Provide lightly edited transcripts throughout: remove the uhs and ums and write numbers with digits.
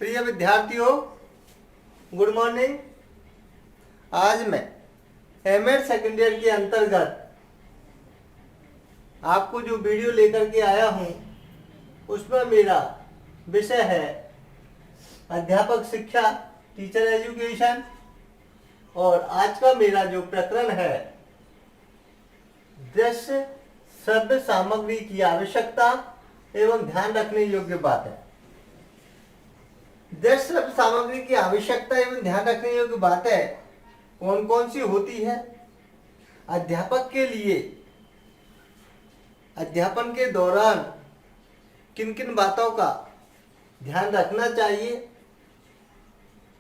प्रिय विद्यार्थियों, good morning. आज मैं एमएड सेकेंड ईयर के अंतर्गत आपको जो वीडियो लेकर के आया हूं उसमें मेरा विषय है अध्यापक शिक्षा, टीचर एजुकेशन। और आज का मेरा जो प्रकरण है दृश्य श्रव्य सामग्री की आवश्यकता एवं ध्यान रखने योग्य बात है। दृश्य श्रव्य सामग्री की आवश्यकता एवं ध्यान रखने योग्य बातें कौन कौन सी होती है? अध्यापक के लिए अध्यापन के दौरान किन किन बातों का ध्यान रखना चाहिए,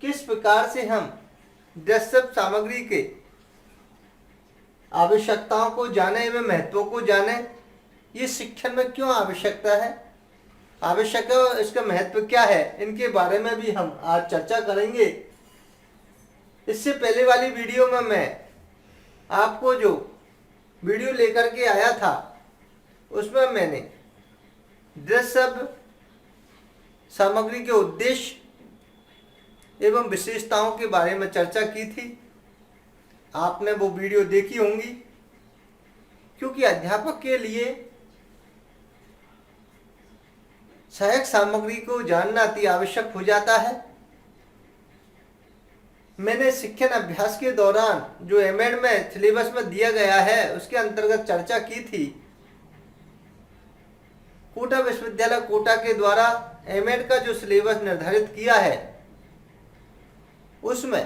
किस प्रकार से हम दृश्य सामग्री के आवश्यकताओं को जाने एवं महत्व को जाने, ये शिक्षण में क्यों आवश्यकता है, आवश्यक है, इसका महत्व क्या है, इनके बारे में भी हम आज चर्चा करेंगे। इससे पहले वाली वीडियो में मैं आपको जो वीडियो लेकर के आया था उसमें मैंने दृश्य सामग्री के उद्देश्य एवं विशेषताओं के बारे में चर्चा की थी। आपने वो वीडियो देखी होंगी, क्योंकि अध्यापक के लिए सहायक सामग्री को जानना अति आवश्यक हो जाता है। मैंने शिक्षण अभ्यास के दौरान जो एमएड में सिलेबस में दिया गया है उसके अंतर्गत चर्चा की थी। कोटा विश्वविद्यालय कोटा के द्वारा एमएड का जो सिलेबस निर्धारित किया है उसमें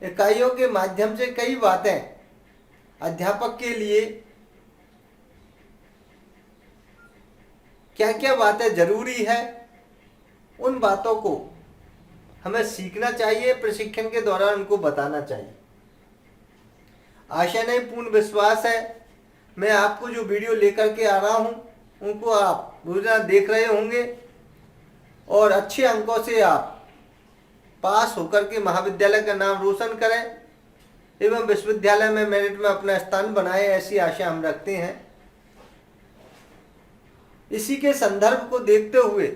इकाइयों के माध्यम से कई बातें अध्यापक के लिए क्या क्या बातें जरूरी है, उन बातों को हमें सीखना चाहिए, प्रशिक्षण के दौरान उनको बताना चाहिए। आशा नहीं, पूर्ण विश्वास है मैं आपको जो वीडियो लेकर के आ रहा हूं उनको आप रोजाना देख रहे होंगे और अच्छे अंकों से आप पास होकर के महाविद्यालय का नाम रोशन करें एवं विश्वविद्यालय में मेरिट में अपना स्थान बनाए, ऐसी आशा हम रखते हैं। इसी के संदर्भ को देखते हुए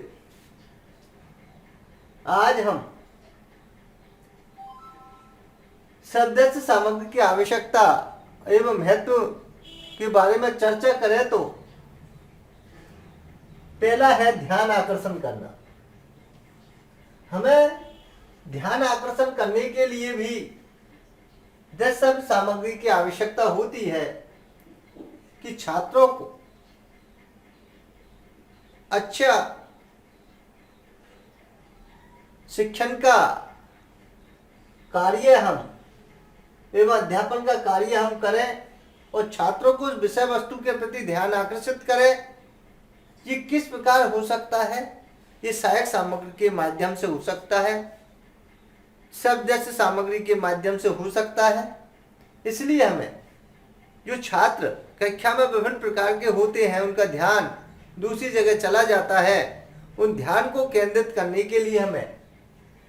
आज हम सदस्य सामग्री की आवश्यकता एवं महत्व के बारे में चर्चा करें तो पहला है ध्यान आकर्षण करना। हमें ध्यान आकर्षण करने के लिए भी दृश्य सामग्री की आवश्यकता होती है कि छात्रों को अच्छा शिक्षण का कार्य हम एवं अध्यापन का कार्य हम करें और छात्रों को उस विषय वस्तु के प्रति ध्यान आकर्षित करें। ये किस प्रकार हो सकता है? ये सहायक सामग्री के माध्यम से हो सकता है, सब दृश्य सामग्री के माध्यम से हो सकता है। इसलिए हमें जो छात्र कक्षा में विभिन्न प्रकार के होते हैं उनका ध्यान दूसरी जगह चला जाता है, उन ध्यान को केंद्रित करने के लिए हमें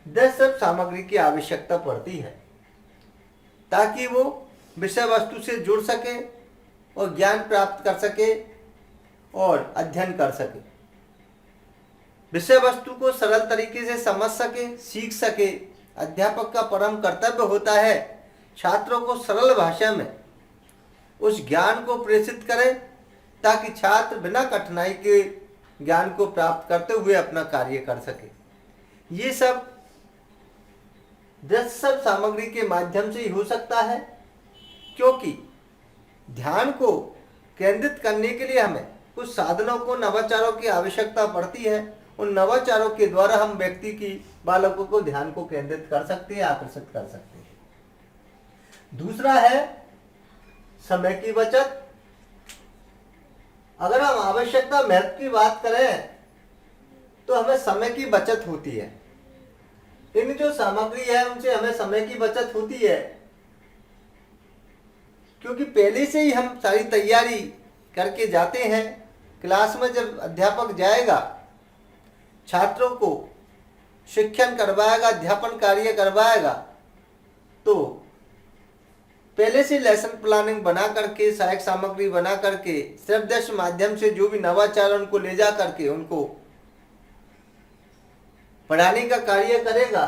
दृश्य सामग्री की आवश्यकता पड़ती है ताकि वो विषय वस्तु से जुड़ सके और ज्ञान प्राप्त कर सके और अध्ययन कर सके, विषय वस्तु को सरल तरीके से समझ सके, सीख सके। अध्यापक का परम कर्तव्य होता है छात्रों को सरल भाषा में उस ज्ञान को प्रेषित करें ताकि छात्र बिना कठिनाई के ज्ञान को प्राप्त करते हुए अपना कार्य कर सके। ये सब दृश्य सामग्री के माध्यम से ही हो सकता है, क्योंकि ध्यान को केंद्रित करने के लिए हमें कुछ साधनों को, नवाचारों की आवश्यकता पड़ती है। उन नवाचारों के द्वारा हम व्यक्ति की बालकों को ध्यान को केंद्रित कर सकते हैं, आकर्षित कर सकते हैं। दूसरा है समय की बचत। अगर हम आवश्यकता महत्व की बात करें तो हमें समय की बचत होती है। इन जो सामग्री है उनसे हमें समय की बचत होती है, क्योंकि पहले से ही हम सारी तैयारी करके जाते हैं। क्लास में जब अध्यापक जाएगा, छात्रों को शिक्षण करवाएगा, अध्यापन कार्य करवाएगा, तो पहले से लेसन प्लानिंग बना करके, सहायक सामग्री बना करके, श्रव्य माध्यम से जो भी नवाचार उनको ले जा करके उनको पढ़ाने का कार्य करेगा,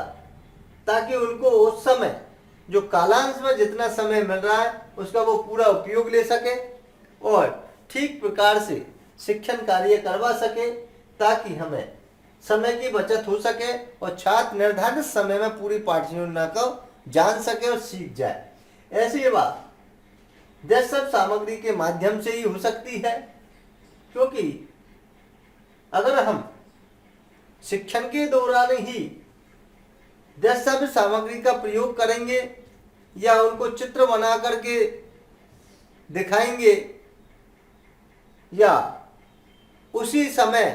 ताकि उनको उस समय जो कालांश में जितना समय मिल रहा है उसका वो पूरा उपयोग ले सके और ठीक प्रकार से शिक्षण कार्य करवा सके, ताकि हमें समय की बचत हो सके और छात्र निर्धारित समय में पूरी पाठ्य योजना को जान सके और सीख जाए। ऐसी बात सब सामग्री के माध्यम से ही हो सकती है, क्योंकि अगर हम शिक्षण के दौरान ही सब सामग्री का प्रयोग करेंगे या उनको चित्र बना करके दिखाएंगे या उसी समय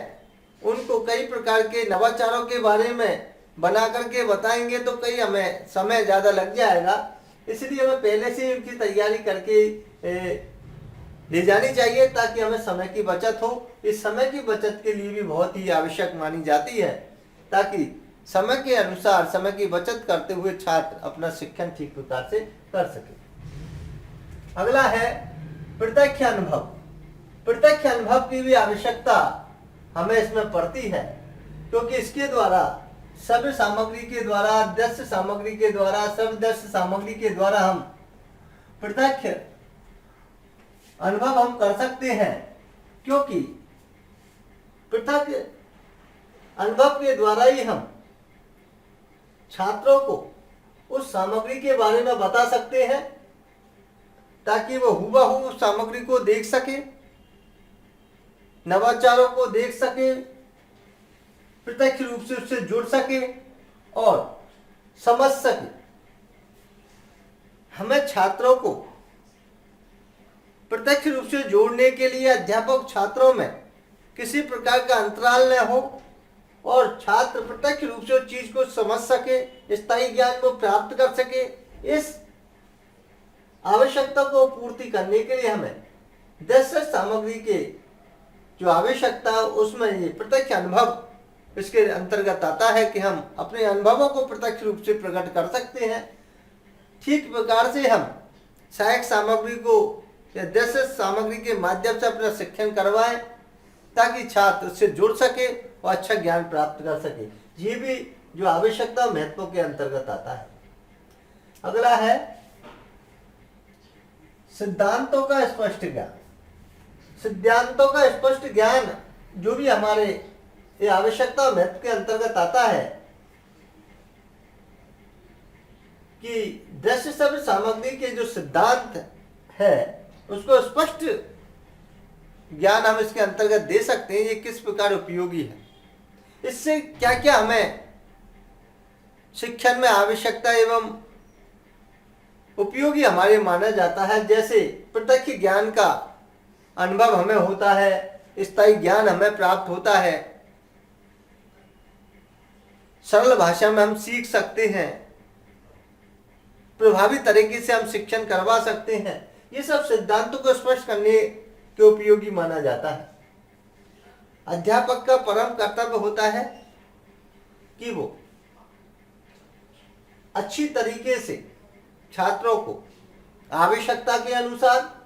उनको कई प्रकार के नवाचारों के बारे में बना करके बताएंगे तो कई हमें समय ज़्यादा लग जाएगा। इसलिए हमें पहले से उनकी तैयारी करके ले जानी चाहिए, ताकि हमें समय की बचत हो। इस समय की बचत के लिए भी बहुत ही आवश्यक मानी जाती है, ताकि समय के अनुसार समय की बचत करते हुए छात्र अपना शिक्षण ठीक प्रकार से कर सके। अगला है प्रत्यक्ष अनुभव। प्रत्यक्ष अनुभव की भी आवश्यकता हमें इसमें पड़ती है, क्योंकि इसके द्वारा श्रव्य सामग्री के द्वारा, दृश्य सामग्री के द्वारा, श्रव्यदृश्य सामग्री के द्वारा हम प्रत्यक्ष अनुभव हम कर सकते हैं, क्योंकि प्रत्यक्ष अनुभव के द्वारा ही हम छात्रों को उस सामग्री के बारे में बता सकते हैं, ताकि वो हूबहू उस सामग्री को देख सके, नवाचारों को देख सके, प्रत्यक्ष रूप से उससे जुड़ सके और समझ सके। हमें छात्रों को प्रत्यक्ष रूप से जोड़ने के लिए अध्यापक छात्रों में किसी प्रकार का अंतराल न हो और छात्र प्रत्यक्ष रूप से उस चीज को समझ सके, स्थायी ज्ञान को प्राप्त कर सके। इस आवश्यकता को पूर्ति करने के लिए हमें दृश्य सामग्री के जो आवश्यकता है उसमें ये प्रत्यक्ष अनुभव इसके अंतर्गत आता है कि हम अपने अनुभवों को प्रत्यक्ष रूप से प्रकट कर सकते हैं। ठीक प्रकार से हम सहायक सामग्री को या दृश्य सामग्री के माध्यम से अपना शिक्षण करवाएं, ताकि छात्र उससे जुड़ सके और अच्छा ज्ञान प्राप्त कर सके। ये भी जो आवश्यकता महत्व के अंतर्गत आता है। अगला है सिद्धांतों का स्पष्ट ज्ञान। सिद्धांतों का स्पष्ट ज्ञान जो भी हमारे ये आवश्यकता महत्व के अंतर्गत आता है कि दृश्य श्रव्य सामग्री के जो सिद्धांत है उसको स्पष्ट ज्ञान हम इसके अंतर्गत दे सकते हैं। ये किस प्रकार उपयोगी है, इससे क्या क्या हमें शिक्षण में आवश्यकता एवं उपयोगी हमारे माना जाता है। जैसे प्रत्यक्ष ज्ञान का अनुभव हमें होता है, स्थायी ज्ञान हमें प्राप्त होता है, सरल भाषा में हम सीख सकते हैं, प्रभावी तरीके से हम शिक्षण करवा सकते हैं। ये सब सिद्धांतों को स्पष्ट करने के उपयोगी माना जाता है। अध्यापक का परम कर्तव्य होता है कि वो अच्छी तरीके से छात्रों को आवश्यकता के अनुसार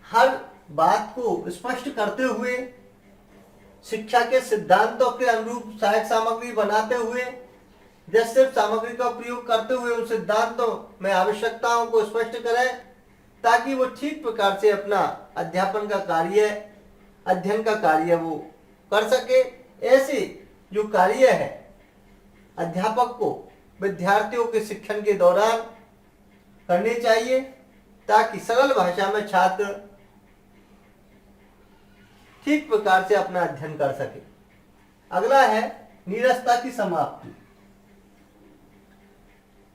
हर बात को स्पष्ट करते हुए, शिक्षा के सिद्धांतों के अनुरूप सहायक सामग्री बनाते हुए, दृश्य सामग्री का प्रयोग करते हुए उन सिद्धांतों में आवश्यकताओं को स्पष्ट करें, ताकि वो ठीक प्रकार से अपना अध्यापन का कार्य, अध्ययन का कार्य वो कर सके। ऐसे जो कार्य है अध्यापक को विद्यार्थियों के शिक्षण के दौरान करने चाहिए, ताकि सरल भाषा में छात्र ठीक प्रकार से अपना अध्ययन कर सके। अगला है नीरसता की समाप्ति।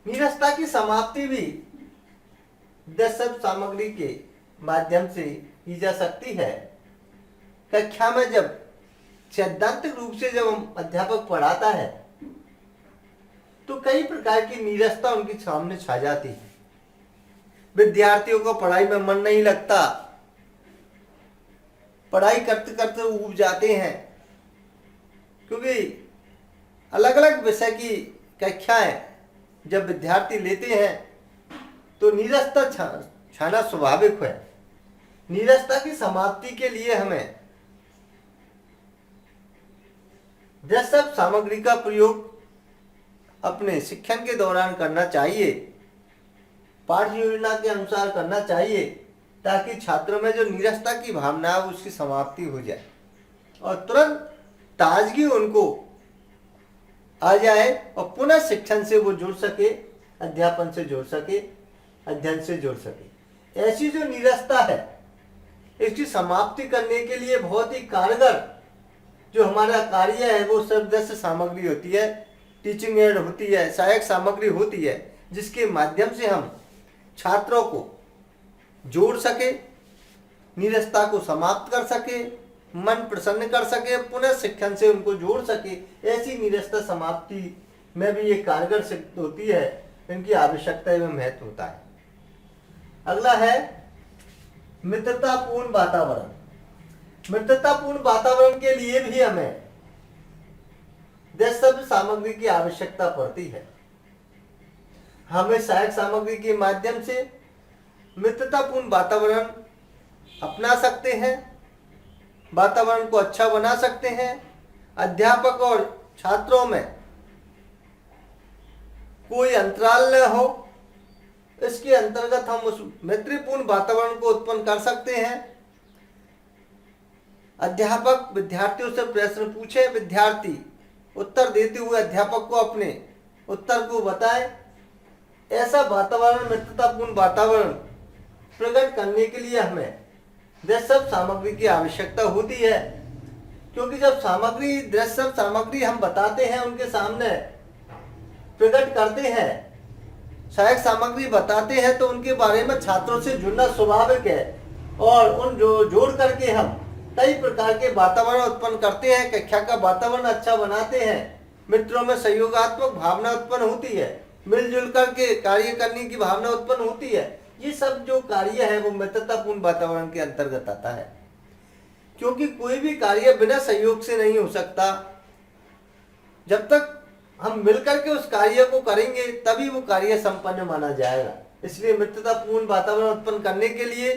नीरसता की समाप्ति भी दृश्य सामग्री के माध्यम से की जा सकती है। कक्षा में जब सैद्धांतिक रूप से जब हम अध्यापक पढ़ाता है तो कई प्रकार की नीरसता उनके सामने छा जाती है। विद्यार्थियों को पढ़ाई में मन नहीं लगता, पढ़ाई करते करते ऊब जाते हैं, क्योंकि अलग अलग विषय की कक्षाएं जब विद्यार्थी लेते हैं तो नीरसता छाना स्वाभाविक है। नीरसता की समाप्ति के लिए हमें दृश्य सामग्री का प्रयोग अपने शिक्षण के दौरान करना चाहिए, पाठ्य योजना के अनुसार करना चाहिए, ताकि छात्रों में जो नीरसता की भावना है उसकी समाप्ति हो जाए और तुरंत ताजगी उनको आ जाए और पुनः शिक्षण से वो जुड़ सके, अध्यापन से जुड़ सके, अध्ययन से जुड़ सके। ऐसी जो नीरसता है इसकी समाप्ति करने के लिए बहुत ही कारगर जो हमारा कार्य है वो सर्वदृश्य सामग्री होती है, टीचिंग एड होती है, सहायक सामग्री होती है, जिसके माध्यम से हम छात्रों को जोड़ सके, नीरसता को समाप्त कर सके, मन प्रसन्न कर सके, पुनः शिक्षण से उनको जोड़ सके। ऐसी नीरसता समाप्ति में भी ये कारगर सिद्ध होती है, इनकी आवश्यकता एवं महत्व होता है। अगला है मित्रतापूर्ण वातावरण। मित्रतापूर्ण वातावरण के लिए भी हमें दृश्य सामग्री की आवश्यकता पड़ती है। हमें सहायक सामग्री के माध्यम से मित्रतापूर्ण वातावरण अपना सकते हैं, वातावरण को अच्छा बना सकते हैं। अध्यापक और छात्रों में कोई अंतराल न हो, इसके अंतर्गत हम उस मैत्रीपूर्ण वातावरण को उत्पन्न कर सकते हैं। अध्यापक विद्यार्थियों से प्रश्न पूछे, विद्यार्थी उत्तर देते हुए अध्यापक को अपने उत्तर को बताएं। ऐसा वातावरण, मित्रतापूर्ण वातावरण प्रकट करने के लिए हमें दृश्य सामग्री की आवश्यकता होती है, क्योंकि जब दृश्य सामग्री हम बताते हैं, उनके सामने प्रकट करते हैं, सहायक सामग्री बताते हैं, तो उनके बारे में छात्रों से जुड़ना स्वाभाविक है और उन जो जोड़ करके हम कई प्रकार के वातावरण उत्पन्न करते हैं, कक्षा का वातावरण अच्छा बनाते हैं, मित्रों में सहयोगात्मक भावना उत्पन्न होती है, मिलजुल करके कार्य करने की भावना उत्पन्न होती है। ये सब जो कार्य है वो मित्रतापूर्ण वातावरण के अंतर्गत आता है, क्योंकि कोई भी कार्य बिना सहयोग से नहीं हो सकता। जब तक हम मिलकर के उस कार्य को करेंगे तभी वो कार्य संपन्न माना जाएगा। इसलिए मित्रतापूर्ण वातावरण उत्पन्न करने के लिए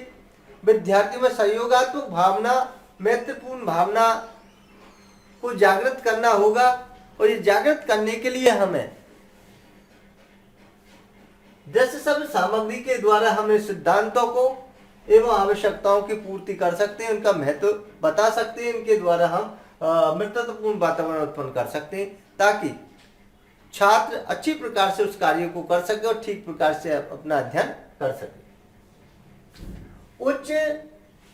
विद्यार्थियों में सहयोगात्मक भावना, मैत्रीपूर्ण भावना को जागृत करना होगा और ये जागृत करने के लिए हमें दृश्य सामग्री के द्वारा हमें सिद्धांतों को एवं आवश्यकताओं की पूर्ति कर सकते हैं, उनका महत्व बता सकते हैं। इनके द्वारा हम मित्रतापूर्ण वातावरण उत्पन्न कर सकते हैं, ताकि छात्र अच्छी प्रकार से उस कार्य को कर सके और ठीक प्रकार से अपना अध्ययन कर सके। उच्च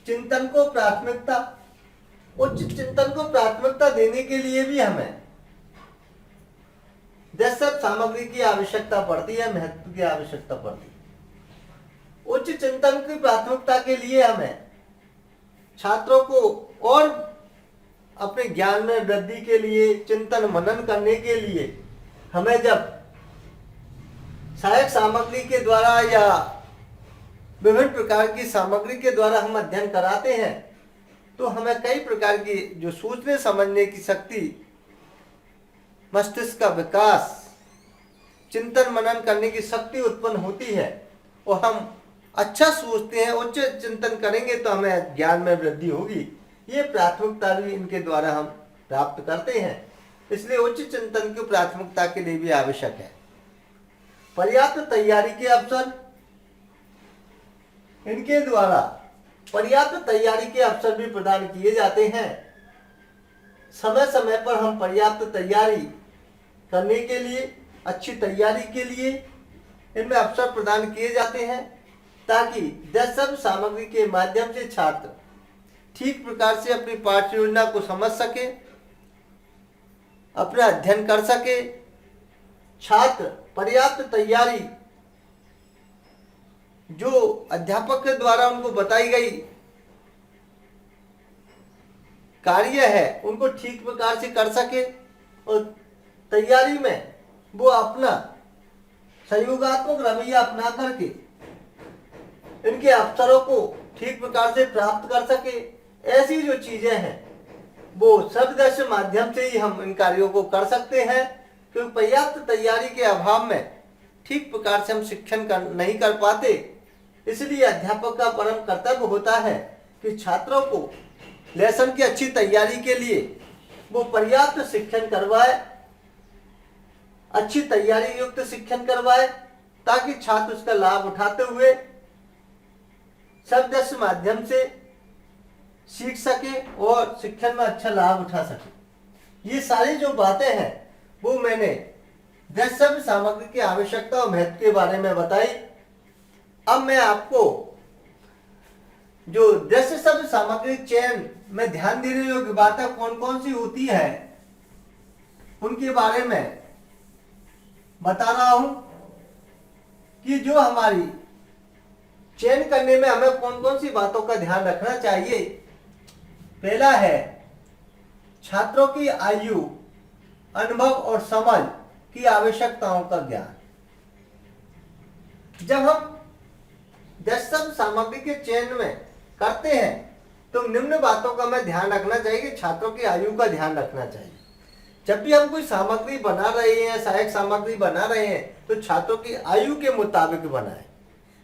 चिंतन को प्राथमिकता। उच्च चिंतन को प्राथमिकता देने के लिए भी हमें दृश्य सामग्री की आवश्यकता पड़ती है, महत्व की आवश्यकता पड़ती है। उच्च चिंतन की प्राथमिकता के लिए हमें छात्रों को और अपने ज्ञान में वृद्धि के लिए, चिंतन मनन करने के लिए हमें जब सहायक सामग्री के द्वारा या विभिन्न प्रकार की सामग्री के द्वारा हम अध्ययन कराते हैं, तो हमें कई प्रकार की जो सोचने समझने की शक्ति, मस्तिष्क का विकास, चिंतन मनन करने की शक्ति उत्पन्न होती है और हम अच्छा सोचते हैं, उच्च चिंतन करेंगे तो हमें ज्ञान में वृद्धि होगी। ये प्राथमिकता भी इनके द्वारा हम प्राप्त करते हैं, इसलिए उच्च चिंतन की प्राथमिकता के लिए भी आवश्यक है। पर्याप्त तैयारी के अवसर। इनके द्वारा पर्याप्त तैयारी के अवसर भी प्रदान किए जाते हैं। समय समय पर हम पर्याप्त तैयारी करने के लिए, अच्छी तैयारी के लिए इनमें अवसर प्रदान किए जाते हैं, ताकि दृश्य सामग्री के माध्यम से छात्र ठीक प्रकार से अपनी पाठ्य योजना को समझ सके, अपना अध्ययन कर सके। छात्र पर्याप्त तैयारी जो अध्यापक के द्वारा उनको बताई गई कार्य है उनको ठीक प्रकार से कर सके और तैयारी में वो अपना सहयोगात्मक रवैया अपना करके इनके अवसरों को ठीक प्रकार से प्राप्त कर सके। ऐसी जो चीजें हैं वो शब्ददृश्य माध्यम से ही हम इन कार्यों को कर सकते हैं, क्योंकि पर्याप्त तैयारी के अभाव में ठीक प्रकार से हम शिक्षण नहीं कर पाते। इसलिए अध्यापक का परम कर्तव्य होता है कि छात्रों को लेसन की अच्छी तैयारी के लिए वो पर्याप्त शिक्षण करवाए, अच्छी तैयारी युक्त शिक्षण करवाए, ताकि छात्र उसका लाभ उठाते हुए शब्दस्व माध्यम से सीख सके और शिक्षण में अच्छा लाभ उठा सके। ये सारी जो बातें हैं वो मैंने दृश्य सामग्री की आवश्यकता और महत्व के बारे में बताई। अब मैं आपको जो दृश्य शब्द सामग्री चयन में ध्यान देने योग्य बातें कौन कौन सी होती है उनके बारे में बता रहा हूं कि जो हमारी चयन करने में हमें कौन कौन सी बातों का ध्यान रखना चाहिए। पहला है छात्रों की आयु, अनुभव और समझ की आवश्यकताओं का ज्ञान। जब हम दृश्य सामग्री के चयन में करते हैं तो निम्न बातों का हमें ध्यान रखना चाहिए कि छात्रों की आयु का ध्यान रखना चाहिए। जब भी हम कोई सामग्री बना रहे हैं, सहायक सामग्री बना रहे हैं, तो छात्रों की आयु के मुताबिक बनाएं।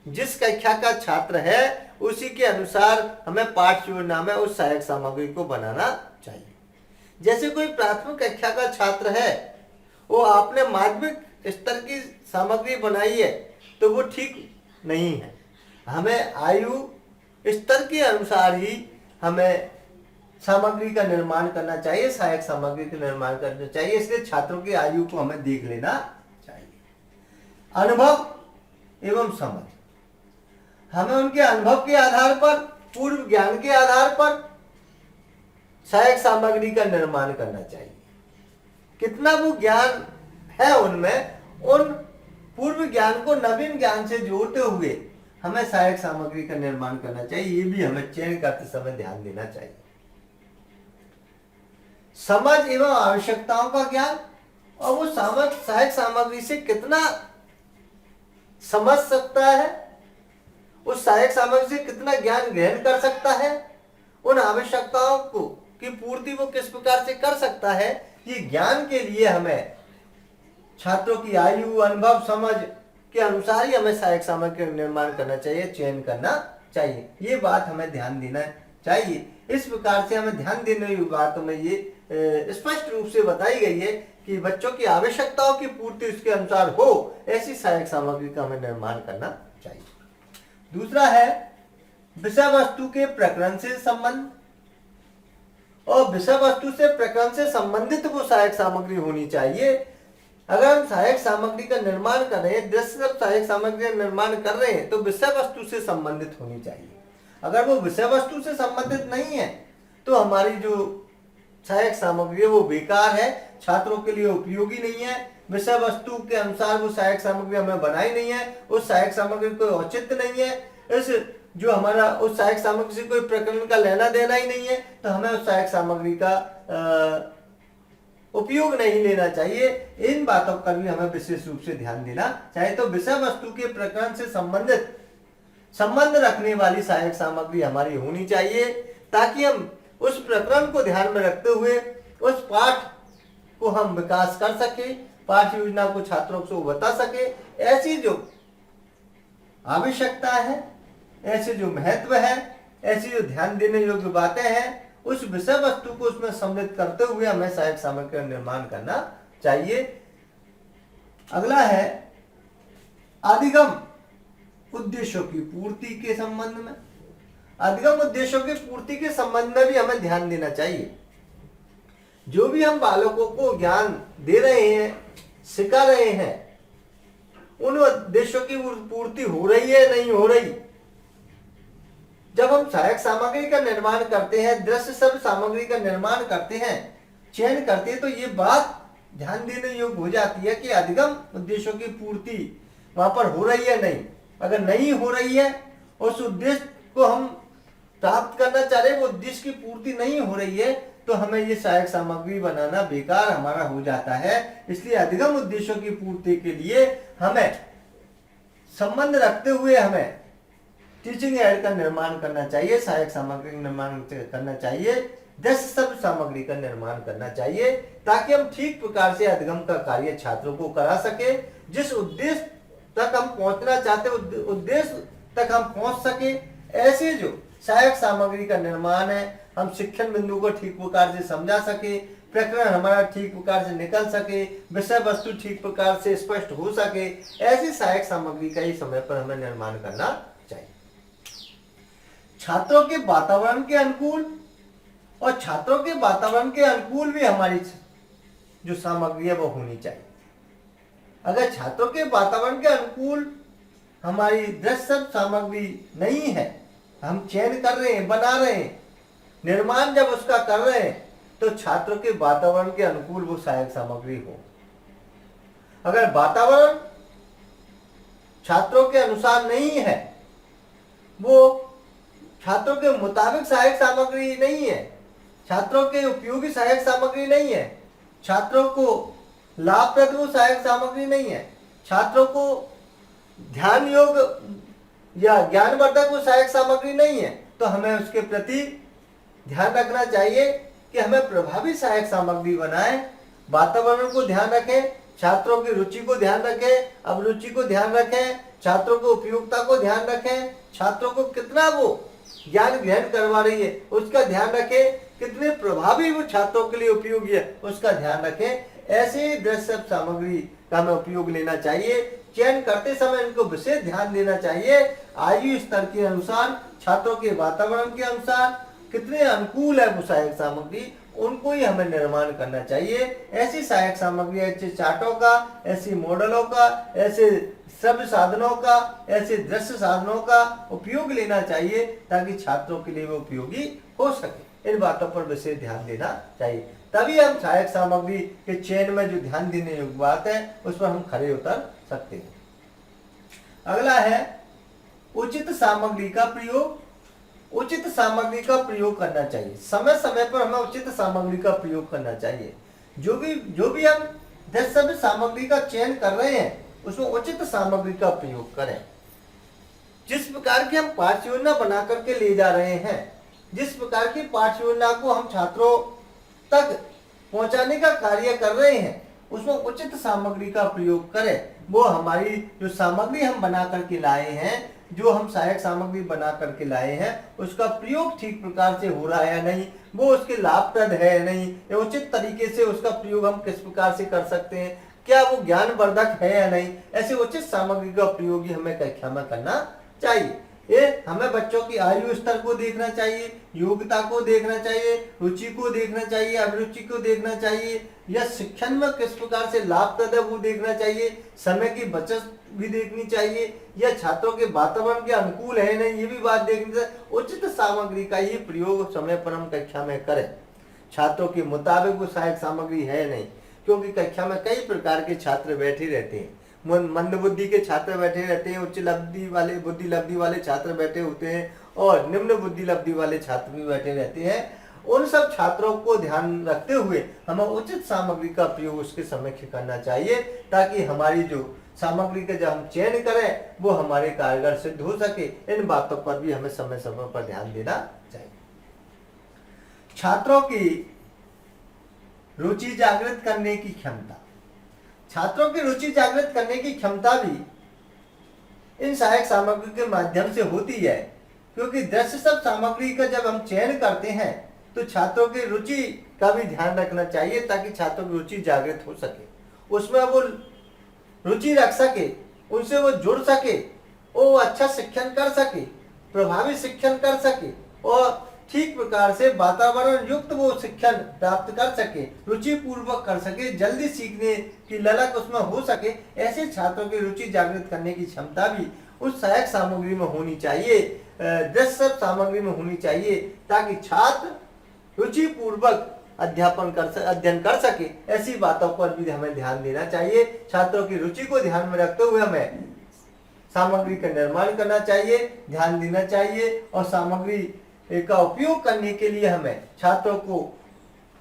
जिस कक्षा का छात्र है उसी के अनुसार हमें पाठ्य योजना में उस सहायक सामग्री को बनाना चाहिए। जैसे कोई प्राथमिक कक्षा का छात्र है, वो आपने माध्यमिक स्तर की सामग्री बनाई है तो वो ठीक नहीं है। हमें आयु स्तर के अनुसार ही हमें सामग्री का निर्माण करना चाहिए, सहायक सामग्री का निर्माण करना चाहिए। इसलिए छात्रों की आयु को हमें देख लेना चाहिए। अनुभव एवं समझ, हमें उनके अनुभव के आधार पर, पूर्व ज्ञान के आधार पर सहायक सामग्री का निर्माण करना चाहिए। कितना वो ज्ञान है उनमें, उन पूर्व ज्ञान को नवीन ज्ञान से जोड़ते हुए हमें सहायक सामग्री का निर्माण करना चाहिए। ये भी हमें चयन करते समय ध्यान देना चाहिए। समझ एवं आवश्यकताओं का ज्ञान, और वो सहायक सामग्री से कितना समझ सकता है, उस सहायक सामग्री से कितना ज्ञान ग्रहण कर सकता है, उन आवश्यकताओं को की पूर्ति वो किस प्रकार से कर सकता है। ये ज्ञान के लिए हमें छात्रों की आयु, अनुभव, समझ के अनुसार ही हमें सहायक सामग्री का निर्माण करना चाहिए, चयन करना चाहिए। ये बात हमें ध्यान देना चाहिए। इस प्रकार से हमें ध्यान देने की बातों में ये स्पष्ट रूप से बताई गई है कि बच्चों की आवश्यकताओं की पूर्ति उसके अनुसार हो, ऐसी सहायक सामग्री का हमें निर्माण करना चाहिए। दूसरा है विषय वस्तु के प्रकरण से संबंध, और विषय वस्तु से प्रकरण से संबंधित वो सहायक सामग्री होनी चाहिए। अगर हम सहायक सामग्री का निर्माण कर रहे हैं, दृश्य सहायक सामग्री का निर्माण कर रहे हैं, तो विषय वस्तु से संबंधित होनी चाहिए। अगर वो विषय वस्तु से संबंधित नहीं है तो हमारी जो सहायक सामग्री है वो बेकार है, छात्रों के लिए उपयोगी नहीं है। विषय वस्तु के अनुसार वो सहायक सामग्री हमें बनाई नहीं है, उस सहायक सामग्री कोई औचित्य नहीं है, इस जो हमारा उस सहायक सामग्री से कोई प्रकरण का लेना देना ही नहीं है, तो हमें उस सहायक सामग्री का उपयोग नहीं लेना चाहिए। इन बातों पर भी हमें विशेष रूप से ध्यान देना चाहिए। तो विषय वस्तु के प्रकरण से संबंधित संबंध रखने वाली सहायक सामग्री हमारी होनी चाहिए, ताकि हम उस प्रकरण को ध्यान में रखते हुए उस पाठ को हम विकास कर सके, पाठ्य योजना को छात्रों को बता सके। ऐसी जो आवश्यकता है, ऐसे जो महत्व है, ऐसी जो ध्यान देने योग्य बातें हैं, उस विषय वस्तु को उसमें सम्मिलित करते हुए हमें सहायक सामग्री का निर्माण करना चाहिए। अगला है अधिगम उद्देश्यों की पूर्ति के संबंध में। अधिगम उद्देश्यों की पूर्ति के संबंध में भी हमें ध्यान देना चाहिए। जो भी हम बालकों को ज्ञान दे रहे हैं, सिखा रहे हैं, उन उद्देश्यों की पूर्ति हो रही है नहीं हो रही। जब हम सहायक सामग्री का निर्माण करते हैं, दृश्य शब्द सामग्री का निर्माण करते हैं, चयन करते हैं, तो ये बात ध्यान देने योग्य हो जाती है कि अधिगम उद्देश्यों की पूर्ति वहां पर हो रही है नहीं। अगर नहीं हो रही है, उस उद्देश्य को हम प्राप्त करना चाह रहे हैं, वो उद्देश्य की पूर्ति नहीं हो रही है, तो हमें ये सहायक सामग्री बनाना बेकार हमारा हो जाता है। इसलिए अधिगम उद्देश्यों की पूर्ति के लिए हमें संबंध रखते हुए हमें टीचिंग एड का निर्माण करना चाहिए, सहायक सामग्री का निर्माण करना चाहिए, दृश्य शब्द सामग्री का निर्माण करना चाहिए, ताकि हम ठीक प्रकार से अधिगम का कार्य छात्रों को करा सके। जिस उद्देश्य तक हम पहुंचना चाहते उद्देश्य तक हम पहुंच सके, ऐसे जो सहायक सामग्री का निर्माण है, हम शिक्षण बिंदु को ठीक प्रकार से समझा सके, प्रकरण हमारा ठीक प्रकार से निकल सके, विषय वस्तु ठीक प्रकार से स्पष्ट हो सके, ऐसी सहायक सामग्री का ही समय पर हमें निर्माण करना चाहिए। छात्रों के वातावरण के अनुकूल और छात्रों के वातावरण के अनुकूल भी हमारी जो सामग्री है वो होनी चाहिए। अगर छात्रों के वातावरण के अनुकूल हमारी दृश्य सामग्री नहीं है, हम चयन कर रहे हैं, बना रहे हैं, निर्माण जब उसका कर रहे हैं, तो छात्रों के वातावरण के अनुकूल वो सहायक सामग्री हो। अगर वातावरण छात्रों के अनुसार नहीं है, वो छात्रों के मुताबिक सहायक सामग्री नहीं है, छात्रों के उपयोगी सहायक सामग्री नहीं है, छात्रों को लाभप्रद वो सहायक सामग्री नहीं है, छात्रों को ध्यान योग या ज्ञानवर्धक वो सहायक सामग्री नहीं है, तो हमें उसके प्रति ध्यान रखना चाहिए कि हमें प्रभावी सहायक सामग्री बनाएं, वातावरण को ध्यान रखें, छात्रों की रुचि को ध्यान रखें, अभिरुचि को ध्यान रखें, छात्रों को उपयोगिता को ध्यान रखें, छात्रों को कितना वो ज्ञान ग्रहण करवा रही है उसका ध्यान रखें, कितने प्रभावी वो छात्रों के लिए उपयोगी है उसका ध्यान रखें। ऐसे दृश्य सामग्री का हमें उपयोग लेना चाहिए। चयन करते समय इनको विशेष ध्यान देना चाहिए। आयु स्तर के अनुसार, छात्रों के वातावरण के अनुसार कितने अनुकूल है वो सहायक सामग्री, उनको ही हमें निर्माण करना चाहिए। ऐसी सहायक सामग्री, ऐसे चार्टों का, ऐसी मॉडलों का, ऐसे श्रव्य साधनों का, ऐसे दृश्य साधनों का उपयोग लेना चाहिए ताकि छात्रों के लिए वो उपयोगी हो सके। इन बातों पर विशेष ध्यान देना चाहिए, तभी हम सहायक सामग्री के चयन में जो ध्यान देने योग्य बात है उस पर हम खरे उतर सकते हैं। अगला है उचित सामग्री का प्रयोग। उचित सामग्री का प्रयोग करना चाहिए, समय समय पर हमें उचित सामग्री का प्रयोग करना चाहिए। जो भी हम दृश्य सामग्री का चयन कर रहे हैं उसमें उचित सामग्री का प्रयोग करें। जिस प्रकार की हम पाठ्य योजना बना करके ले जा रहे हैं, जिस प्रकार की पाठ्य योजना को हम छात्रों तक पहुंचाने का कार्य कर रहे हैं उसमें उचित सामग्री का प्रयोग करें। वो हमारी जो सामग्री हम बना करके लाए हैं, जो हम सहायक सामग्री बना करके लाए हैं, उसका प्रयोग ठीक प्रकार से हो रहा है या नहीं, वो उसके लाभप्रद है या नहीं, या उचित तरीके से उसका प्रयोग हम किस प्रकार से कर सकते हैं, क्या वो ज्ञानवर्धक है या नहीं, ऐसे उचित सामग्री का प्रयोग ही हमें कक्षा में करना चाहिए। ये हमें बच्चों की आयु स्तर को देखना चाहिए, योग्यता को देखना चाहिए, रुचि को देखना चाहिए, अभिरुचि को देखना चाहिए, या शिक्षण में किस प्रकार से लाभप्रद है वो देखना चाहिए, समय की बचत भी देखनी चाहिए, या छात्रों के वातावरण के अनुकूल है नहीं, ये भी बात देखनी चाहिए। उचित सामग्री का ही प्रयोग समय पर हम कक्षा में करें। छात्रों के मुताबिक वो सहायक सामग्री है नहीं, क्योंकि कक्षा में कई प्रकार के छात्र बैठे रहते हैं। मंद बुद्धि के छात्र बैठे रहते हैं, उच्च लब्धि वाले, बुद्धि लब्धि वाले छात्र बैठे होते हैं, और निम्न बुद्धि लब्धि वाले छात्र भी बैठे रहते हैं। उन सब छात्रों को ध्यान रखते हुए हमें उचित सामग्री का प्रयोग उसके समक्ष करना चाहिए, ताकि हमारी जो सामग्री का जब हम चयन करें वो हमारे कारगर सिद्ध हो सके। इन बातों पर भी हमें समय समय पर ध्यान देना चाहिए। छात्रों की रुचि जागृत करने की क्षमता, छात्रों की रुचि जागृत करने की क्षमता भी इन सहायक सामग्री के माध्यम से होती है, क्योंकि दृश्य सब सामग्री का जब हम चयन करते हैं तो छात्रों की रुचि का भी ध्यान रखना चाहिए, ताकि छात्रों की रुचि जागृत हो सके, उसमें वो रुचि रख सके, उनसे वो जुड़ सके, वो अच्छा शिक्षण कर सके, प्रभावी शिक्षण कर सके, और ठीक प्रकार से वातावरण युक्त वो शिक्षण प्राप्त कर सके, रुचि पूर्वक कर सके, जल्दी सीखने की ललक उसमें हो सके। ऐसे छात्रों की रुचि जागृत करने की क्षमता भी उस सहायक सामग्री में होनी चाहिए, दृश्य सामग्री में होनी चाहिए, ताकि छात्र रुचि पूर्वक अध्ययन कर सके। ऐसी बातों पर भी हमें ध्यान देना चाहिए। छात्रों की रुचि को ध्यान में रखते हुए हमें सामग्री का निर्माण करना चाहिए, ध्यान देना चाहिए, और सामग्री का उपयोग करने के लिए हमें छात्रों को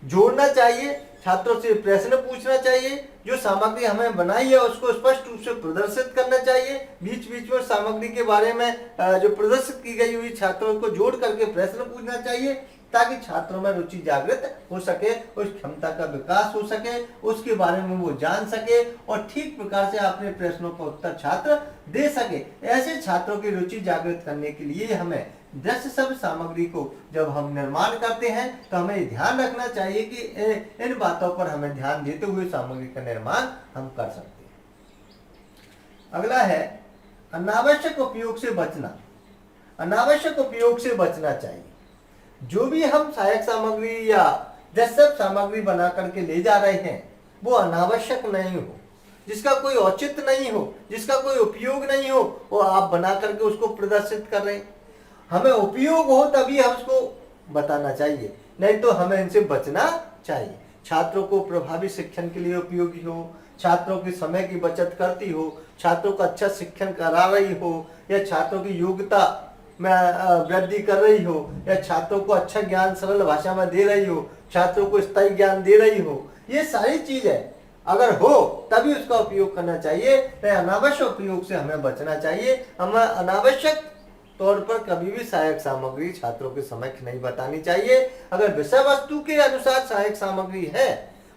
जोड़ना चाहिए, छात्रों से प्रश्न पूछना चाहिए, जो सामग्री हमें बनाई है उसको स्पष्ट रूप से प्रदर्शित करना चाहिए। बीच बीच में सामग्री के बारे में जो प्रदर्शित की गई हुई छात्रों को जोड़ करके प्रश्न पूछना चाहिए, ताकि छात्रों में रुचि जागृत हो सके, उस क्षमता का विकास हो सके, उसके बारे में वो जान सके और ठीक प्रकार से अपने प्रश्नों का उत्तर छात्र दे सके। ऐसे छात्रों की रुचि जागृत करने के लिए हमें दृश्य श्रव्य सामग्री को जब हम निर्माण करते हैं तो हमें ध्यान रखना चाहिए कि इन बातों पर हमें ध्यान देते हुए सामग्री का निर्माण हम कर सकते हैं। अगला है अनावश्यक उपयोग से बचना। अनावश्यक उपयोग से बचना चाहिए। जो भी हम सहायक सामग्री या दृश्य सामग्री बना करके ले जा रहे हैं वो अनावश्यक नहीं हो, जिसका कोई औचित्य नहीं हो, जिसका कोई उपयोग नहीं हो, वो आप बना करके उसको प्रदर्शित कर रहे हैं। हमें उपयोग हो तभी हम उसको बताना चाहिए, नहीं तो हमें इनसे बचना चाहिए। छात्रों को प्रभावी शिक्षण के लिए उपयोगी हो, छात्रों के समय की बचत करती हो, छात्रों का अच्छा शिक्षण करा रही हो, या छात्रों की योग्यता में वृद्धि कर रही हो, या छात्रों को अच्छा ज्ञान सरल भाषा में दे रही हो, छात्रों को स्थायी ज्ञान दे रही हो, ये सारी चीजें अगर हो तभी उसका उपयोग करना चाहिए। नहीं अनावश्यक उपयोग से हमें बचना चाहिए। हमें अनावश्यक तौर पर कभी भी सहायक सामग्री छात्रों के समक्ष नहीं बतानी चाहिए। अगर विषय वस्तु के अनुसार सहायक सामग्री है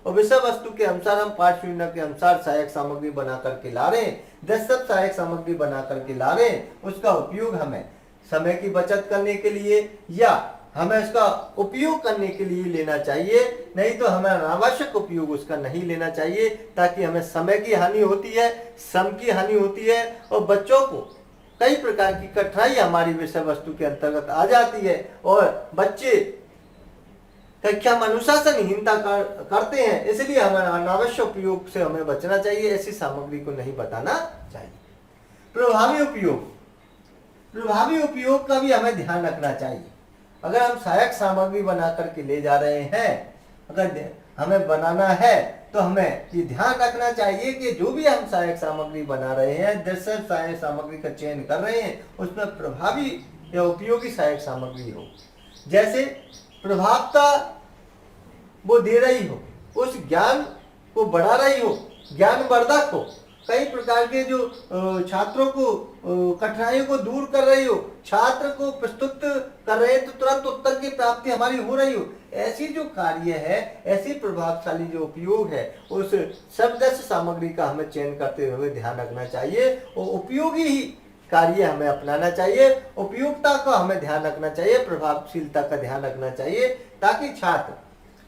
और विषय वस्तु के अनुसार हम पाठ्य योजना के अनुसार सहायक सामग्री बना करके ला रहे हैं, 10 सब सहायक सामग्री बना करके ला रहे हैं, उसका उपयोग हमें समय की बचत करने के लिए या हमें इसका उपयोग करने के लिए लेना चाहिए, नहीं तो हमें अनावश्यक उपयोग उसका नहीं लेना चाहिए, ताकि हमें समय की हानि होती है, श्रम की हानि होती है और बच्चों को कई प्रकार की कठिनाई हमारी विषय वस्तु के अंतर्गत आ जाती है और बच्चे कक्षा में अनुशासनहीनता करते हैं। इसलिए हमें अनावश्यक उपयोग से हमें बचना चाहिए, ऐसी सामग्री को नहीं बताना चाहिए। प्रभावी उपयोग, प्रभावी उपयोग का भी हमें ध्यान रखना चाहिए। अगर हम सहायक सामग्री बना करके ले जा रहे हैं, अगर हमें बनाना है तो हमें ये ध्यान रखना चाहिए कि जो भी हम सहायक सामग्री बना रहे हैं, दृश्य सहायक सामग्री का चयन कर रहे हैं, उसमें प्रभावी या उपयोगी सहायक सामग्री हो। जैसे प्रभावता वो दे रही हो, उस ज्ञान को बढ़ा रही हो, ज्ञानवर्धक हो, कई प्रकार के जो छात्रों को कठिनाइयों को दूर कर रही हो, छात्र को प्रस्तुत कर रहे हैं तो तुरंत उत्तर की प्राप्ति हमारी हो रही हो, ऐसी जो कार्य है, ऐसी प्रभावशाली जो उपयोग है, उस शब्द सामग्री का हमें चयन करते हुए ध्यान रखना चाहिए और उपयोगी ही कार्य हमें अपनाना चाहिए। उपयोगिता का हमें ध्यान रखना चाहिए, प्रभावशीलता का ध्यान रखना चाहिए, ताकि छात्र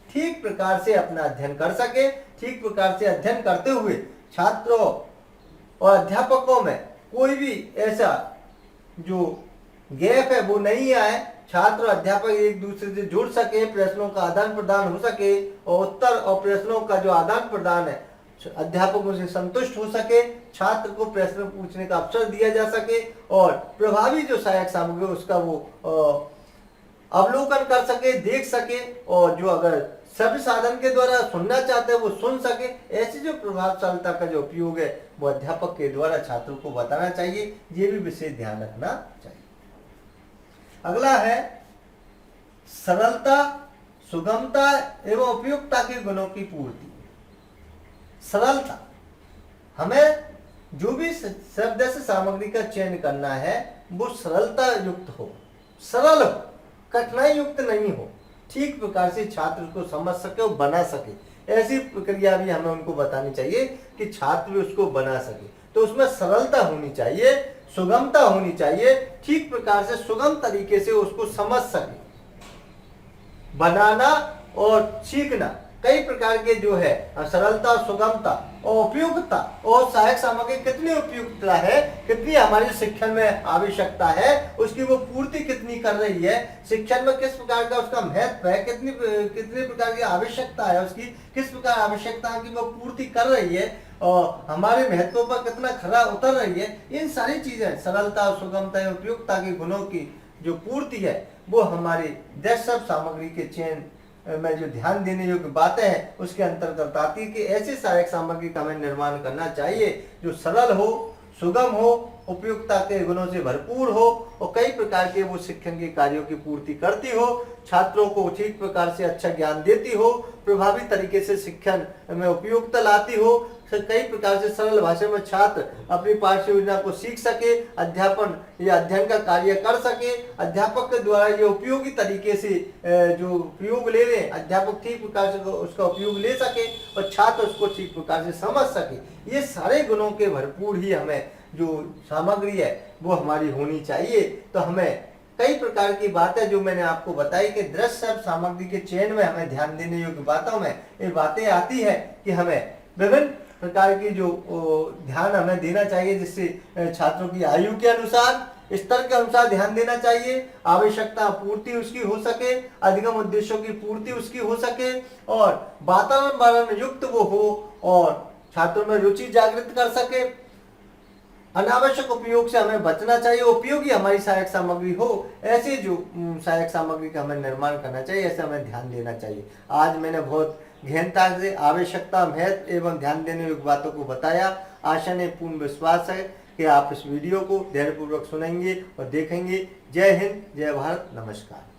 ठीक प्रकार से अपना अध्ययन कर सके। ठीक प्रकार से अध्ययन करते हुए छात्रों और अध्यापकों में कोई भी ऐसा जो गैप है वो नहीं आए, छात्र और अध्यापक एक दूसरे से जुड़ सके, प्रश्नों का आदान प्रदान हो सके और उत्तर और प्रश्नों का जो आदान प्रदान है अध्यापकों से संतुष्ट हो सके, छात्र को प्रश्न पूछने का अवसर दिया जा सके और प्रभावी जो सहायक सामग्री उसका वो अवलोकन कर सके, देख सके, और जो अगर सभी साधन के द्वारा सुनना चाहते हैं वो सुन सके। ऐसी जो प्रभावशीलता का जो उपयोग है वो अध्यापक के द्वारा छात्रों को बताना चाहिए। ये भी विशेष ध्यान रखना चाहिए। अगला है सरलता, सुगमता एवं उपयुक्तता के गुणों की पूर्ति। सरलता, हमें जो भी शब्द से सामग्री का चयन करना है वो सरलता युक्त हो, सरल हो, कठिनाई युक्त नहीं हो, ठीक प्रकार से छात्र उसको समझ सके और बना सके। ऐसी प्रक्रिया भी हमें उनको बतानी चाहिए कि छात्र भी उसको बना सके। तो उसमें सरलता होनी चाहिए, सुगमता होनी चाहिए, ठीक प्रकार से सुगम तरीके से उसको समझ सके। बनाना और सीखना कई प्रकार के जो है सरलता, सुगमता और उपयुक्तता और सहायक सामग्री कितनी उपयुक्तता है, कितनी हमारी शिक्षण में आवश्यकता है, उसकी वो पूर्ति कितनी कर रही है, शिक्षण में किस प्रकार का उसका महत्व है, कितनी प्रकार की आवश्यकता है, उसकी किस प्रकार आवश्यकता की वो पूर्ति कर रही है और हमारे महत्वों पर कितना खरा उतर रही है। इन सारी चीजें सरलता, सुगमता और उपयुक्तता के गुणों की जो पूर्ति है वो हमारी दृश्य सामग्री के चयन में जो ध्यान देने योग्य बातें हैं उसके अंतर्गत आती है कि ऐसी सहायक सामग्री का हमें निर्माण करना चाहिए जो सरल हो, सुगम हो उपयुक्तता के गुणों से भरपूर हो और कई प्रकार के वो शिक्षण के कार्यों की पूर्ति करती हो, छात्रों को ठीक प्रकार से अच्छा ज्ञान देती हो, प्रभावी तरीके से शिक्षण में उपयुक्त लाती हो, कई प्रकार से सरल भाषा में छात्र अपनी पाठ्य योजना को सीख सके, अध्यापन या अध्ययन का कार्य कर सके, अध्यापक के द्वारा ये उपयोगी तरीके से जो उपयोग ले लें, अध्यापक ठीक प्रकार से उसका उपयोग ले सके और छात्र उसको ठीक प्रकार से समझ सके। ये सारे गुणों के भरपूर ही हमें जो सामग्री है वो हमारी होनी चाहिए। तो हमें कई प्रकार की बातें जो मैंने आपको बताई कि दृश्य शब्द सामग्री के चयन में हमें ध्यान देने योग्य बातों में ये बातें आती है कि हमें विभिन्न प्रकार की जो ध्यान हमें देना चाहिए, जिससे छात्रों की आयु के अनुसार, स्तर के अनुसार ध्यान देना चाहिए, आवश्यकता पूर्ति उसकी हो सके, अधिगम उद्देश्यों की पूर्ति उसकी हो सके और वातावरण युक्त वो हो और छात्रों में रुचि जागृत कर सके। अनावश्यक उपयोग से हमें बचना चाहिए, उपयोगी हमारी सहायक सामग्री हो, ऐसे जो सहायक सामग्री का हमें निर्माण करना चाहिए, ऐसे हमें ध्यान देना चाहिए। आज मैंने बहुत गहनता से आवश्यकता, महत्व एवं ध्यान देने योग्य बातों को बताया। आशा ने पूर्ण विश्वास है कि आप इस वीडियो को धैर्यपूर्वक सुनेंगे और देखेंगे। जय हिंद, जय भारत, नमस्कार।